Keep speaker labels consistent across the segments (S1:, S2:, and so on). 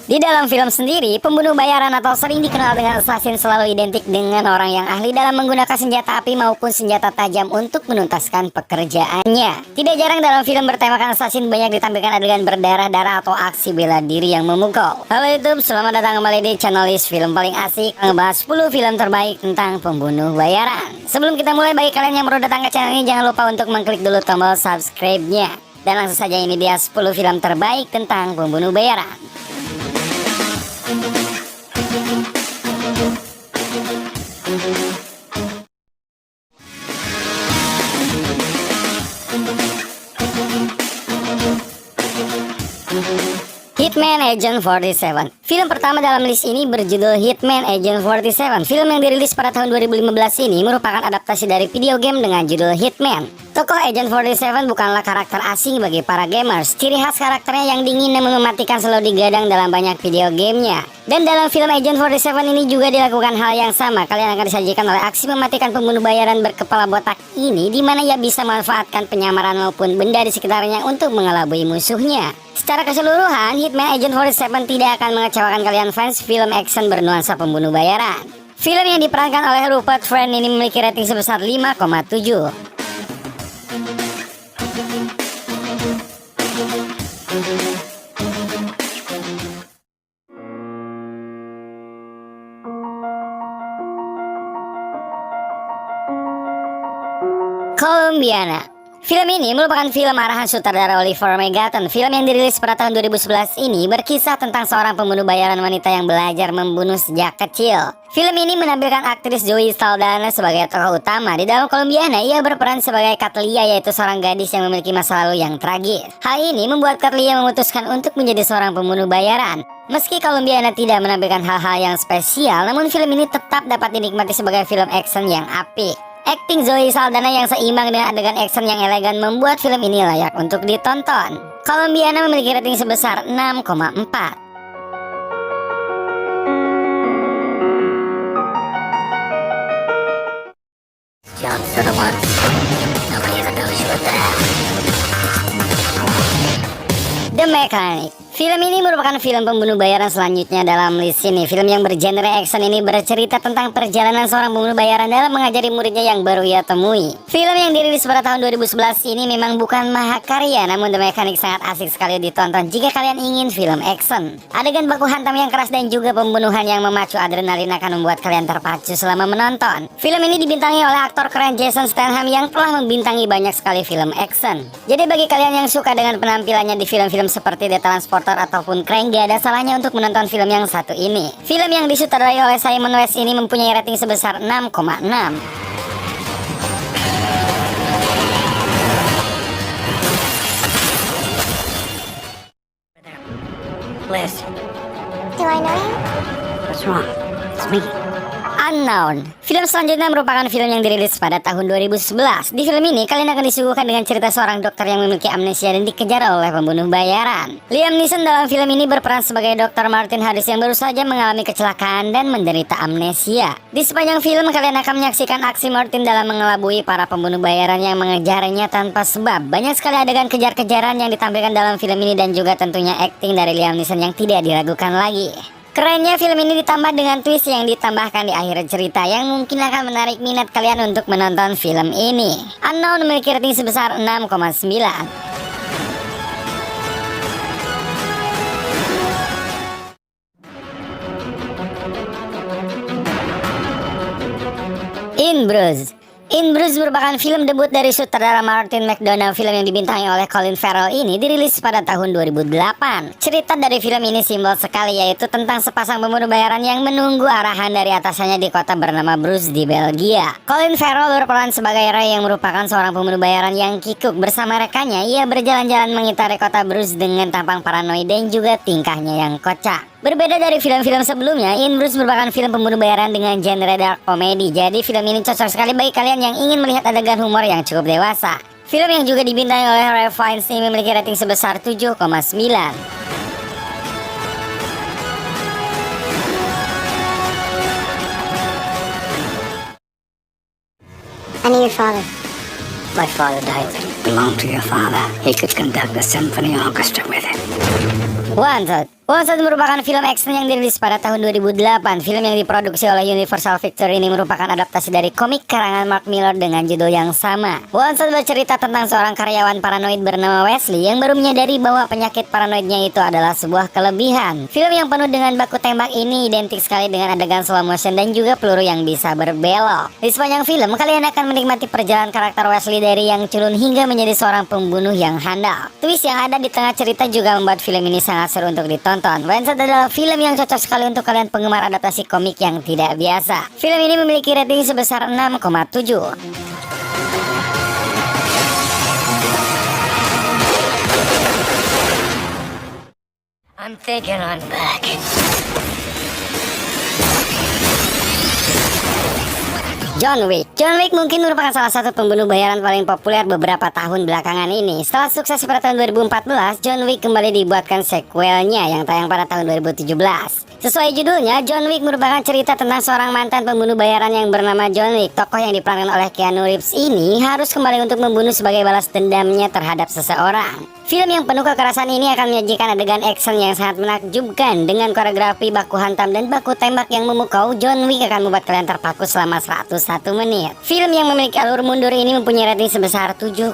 S1: Di dalam film sendiri, pembunuh bayaran atau sering dikenal dengan assassin selalu identik dengan orang yang ahli dalam menggunakan senjata api maupun senjata tajam untuk menuntaskan pekerjaannya. Tidak jarang dalam film bertemakan assassin banyak ditampilkan adegan berdarah-darah atau aksi bela diri yang memukau. Halo YouTube, selamat datang kembali di channel list film paling asik, ngebahas 10 film terbaik tentang pembunuh bayaran. Sebelum kita mulai, bagi kalian yang baru datang ke channel ini, jangan lupa untuk mengklik dulu tombol subscribe-nya. Dan langsung saja, ini dia 10 film terbaik tentang pembunuh bayaran. Hitman Agent 47. Film pertama dalam list ini berjudul Hitman Agent 47. Film yang dirilis pada tahun 2015 ini merupakan adaptasi dari video game dengan judul Hitman. Tokoh Agent 47 bukanlah karakter asing bagi para gamers. Ciri khas karakternya yang dingin dan mematikan selalu digadang dalam banyak video gamenya. Dan dalam film Agent 47 ini juga dilakukan hal yang sama. Kalian akan disajikan oleh aksi mematikan pembunuh bayaran berkepala botak ini, di mana ia bisa memanfaatkan penyamaran maupun benda di sekitarnya untuk mengelabui musuhnya. Secara keseluruhan, Hitman Agent 47 tidak akan mengecewakan kalian fans film action bernuansa pembunuh bayaran. Film yang diperankan oleh Rupert Friend ini memiliki rating sebesar 5,7. Colombiana. Film ini merupakan film arahan sutradara Oliver Megaten. Film yang dirilis pada tahun 2011 ini berkisah tentang seorang pembunuh bayaran wanita yang belajar membunuh sejak kecil. Film ini menampilkan aktris Zoe Saldana sebagai tokoh utama. Di dalam Colombiana, ia berperan sebagai Katlia, yaitu seorang gadis yang memiliki masa lalu yang tragis. Hal ini membuat Katlia memutuskan untuk menjadi seorang pembunuh bayaran. Meski Colombiana tidak menampilkan hal-hal yang spesial, namun film ini tetap dapat dinikmati sebagai film action yang apik. Akting Zoe Saldana yang seimbang dengan adegan action yang elegan membuat film ini layak untuk ditonton. Colombiana memiliki rating sebesar 6,4. The Mechanic. Film ini merupakan film pembunuh bayaran selanjutnya dalam list ini. Film yang bergenre action ini bercerita tentang perjalanan seorang pembunuh bayaran dalam mengajari muridnya yang baru ia temui. Film yang dirilis pada tahun 2011 ini memang bukan mahakarya, namun The Mechanic sangat asik sekali ditonton jika kalian ingin film action. Adegan baku hantam yang keras dan juga pembunuhan yang memacu adrenalin akan membuat kalian terpacu selama menonton. Film ini dibintangi oleh aktor keren Jason Statham yang telah membintangi banyak sekali film action. Jadi bagi kalian yang suka dengan penampilannya di film-film seperti The Transporter ataupun Crank, gak ada salahnya untuk menonton film yang satu ini. Film yang disutradarai oleh Simon West ini mempunyai rating sebesar 6,6.
S2: Liz,
S3: Do I know you?
S2: what's wrong? It's me.
S1: Unknown. Film selanjutnya merupakan film yang dirilis pada tahun 2011. Di film ini kalian akan disuguhkan dengan cerita seorang dokter yang memiliki amnesia dan dikejar oleh pembunuh bayaran. Liam Neeson dalam film ini berperan sebagai Dr. Martin Harris yang baru saja mengalami kecelakaan dan menderita amnesia. Di sepanjang film kalian akan menyaksikan aksi Martin dalam mengelabui para pembunuh bayaran yang mengejarnya tanpa sebab. Banyak sekali adegan kejar-kejaran yang ditampilkan dalam film ini dan juga tentunya akting dari Liam Neeson yang tidak diragukan lagi. Kerennya film ini ditambah dengan twist yang ditambahkan di akhir cerita yang mungkin akan menarik minat kalian untuk menonton film ini. Unknown memiliki rating sebesar 6,9. In Bruges. In Bruges merupakan film debut dari sutradara Martin McDonagh. Film yang dibintangi oleh Colin Farrell ini dirilis pada tahun 2008. Cerita dari film ini simpel sekali, yaitu tentang sepasang pembunuh bayaran yang menunggu arahan dari atasannya di kota bernama Bruges di Belgia. Colin Farrell berperan sebagai Ray yang merupakan seorang pembunuh bayaran yang kikuk. Bersama rekannya, ia berjalan-jalan mengitari kota Bruges dengan tampang paranoid dan juga tingkahnya yang kocak. Berbeda dari film-film sebelumnya, In Bruges merupakan film pembunuh bayaran dengan genre dark comedy. Jadi film ini cocok sekali bagi kalian yang ingin melihat adegan humor yang cukup dewasa. Film yang juga dibintangi oleh Ralph Fiennes ini memiliki rating sebesar 7,9.
S3: I knew your father.
S2: My father died belonged to your father. He could conduct the symphony orchestra with it.
S1: Wanted. Wanted merupakan film action yang dirilis pada tahun 2008. Film yang diproduksi oleh Universal Pictures ini merupakan adaptasi dari komik karangan Mark Millar dengan judul yang sama. Wanted bercerita tentang seorang karyawan paranoid bernama Wesley yang baru menyadari bahwa penyakit paranoidnya itu adalah sebuah kelebihan. Film yang penuh dengan baku tembak ini identik sekali dengan adegan slow motion dan juga peluru yang bisa berbelok. Di sepanjang film, kalian akan menikmati perjalanan karakter Wesley dari yang culun hingga menjadi seorang pembunuh yang handal. Twist yang ada di tengah cerita juga membuat film ini sangat seru untuk ditonton. Wanted adalah film yang cocok sekali untuk kalian penggemar adaptasi komik yang tidak biasa. Film ini memiliki rating sebesar 6,7.
S2: I'm thinking I'm back.
S1: John Wick. John Wick mungkin merupakan salah satu pembunuh bayaran paling populer beberapa tahun belakangan ini. Setelah sukses pada tahun 2014, John Wick kembali dibuatkan sequelnya yang tayang pada tahun 2017. Sesuai judulnya, John Wick merupakan cerita tentang seorang mantan pembunuh bayaran yang bernama John Wick. Tokoh yang diperankan oleh Keanu Reeves ini harus kembali untuk membunuh sebagai balas dendamnya terhadap seseorang. Film yang penuh kekerasan ini akan menyajikan adegan action yang sangat menakjubkan dengan koreografi baku hantam dan baku tembak yang memukau. John Wick akan membuat kalian terpaku selama 101 menit. Film yang memiliki alur mundur ini mempunyai rating sebesar 7,3.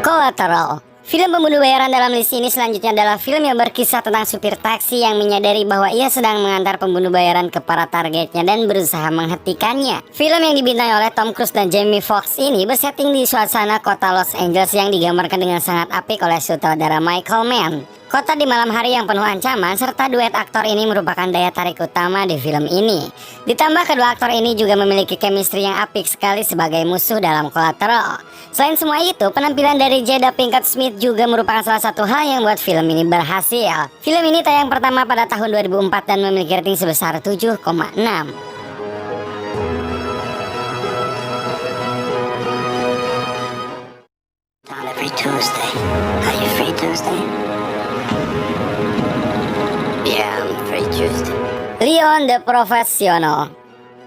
S1: Collateral. Film pembunuh bayaran dalam list ini selanjutnya adalah film yang berkisah tentang supir taksi yang menyadari bahwa ia sedang mengantar pembunuh bayaran ke para targetnya dan berusaha menghentikannya. Film yang dibintangi oleh Tom Cruise dan Jamie Foxx ini bersetting di suasana kota Los Angeles yang digambarkan dengan sangat apik oleh sutradara Michael Mann. Kota di malam hari yang penuh ancaman serta duet aktor ini merupakan daya tarik utama di film ini. Ditambah kedua aktor ini juga memiliki chemistry yang apik sekali sebagai musuh dalam Collateral. Selain semua itu, penampilan dari Jada Pinkett Smith juga merupakan salah satu hal yang membuat film ini berhasil. Film ini tayang pertama pada tahun 2004 dan memiliki rating sebesar 7,6.
S2: On every Tuesday. Are you free Tuesday? Yeah, I'm free Tuesday.
S1: Leon the Professional.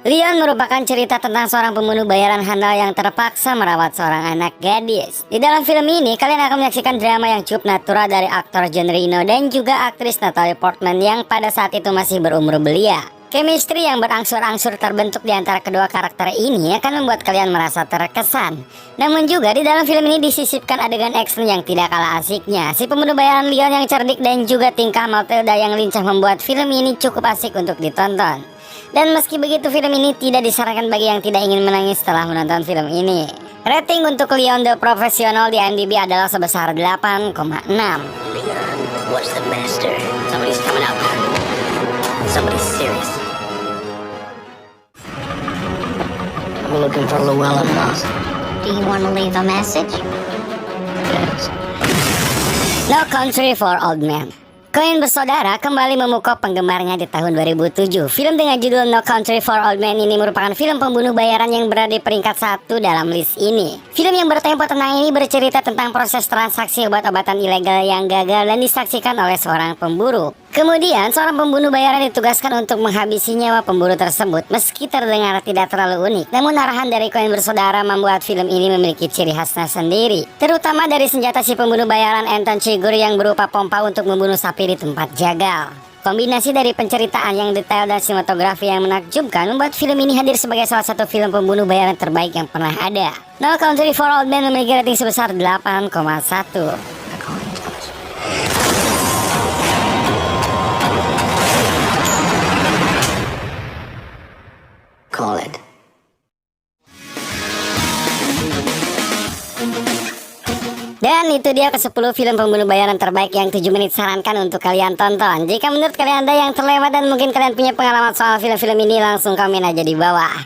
S1: Leon merupakan cerita tentang seorang pembunuh bayaran handal yang terpaksa merawat seorang anak gadis. Di dalam film ini, kalian akan menyaksikan drama yang cukup natural dari aktor John Reno dan juga aktris Natalie Portman yang pada saat itu masih berumur belia. Chemistry yang berangsur-angsur terbentuk di antara kedua karakter ini akan membuat kalian merasa terkesan. Namun juga di dalam film ini disisipkan adegan action yang tidak kalah asiknya. Si pembunuh bayaran Leon yang cerdik dan juga tingkah Matilda yang lincah membuat film ini cukup asik untuk ditonton. Dan meski begitu, film ini tidak disarankan bagi yang tidak ingin menangis setelah menonton film ini. Rating untuk Leon the Professional di IMDb adalah sebesar 8,6.
S2: Leon, what's the master? Somebody's coming up. Somebody's serious. I'm looking for Llewellyn Moss.
S3: Do you want to leave a message?
S2: Yes.
S1: No Country for Old Men. Coen bersaudara kembali memukau penggemarnya di tahun 2007. Film dengan judul No Country for Old Men ini merupakan film pembunuh bayaran yang berada di peringkat 1 dalam list ini. Film yang bertempo tenang ini bercerita tentang proses transaksi obat-obatan ilegal yang gagal dan disaksikan oleh seorang pemburu. Kemudian, seorang pembunuh bayaran ditugaskan untuk menghabisi nyawa pemburu tersebut. Meski terdengar tidak terlalu unik, namun arahan dari Coen bersaudara membuat film ini memiliki ciri khasnya sendiri. Terutama dari senjata si pembunuh bayaran Anton Chigurh yang berupa pompa untuk membunuh sapi di tempat jagal. Kombinasi dari penceritaan yang detail dan sinematografi yang menakjubkan membuat film ini hadir sebagai salah satu film pembunuh bayaran terbaik yang pernah ada. No Country for Old Men memiliki rating sebesar 8,1.
S2: Call it.
S1: Dan itu dia ke-10 film pembunuh bayaran terbaik yang 7 menit sarankan untuk kalian tonton. Jika menurut kalian ada yang terlewat dan mungkin kalian punya pengalaman soal film-film ini, langsung komen aja di bawah.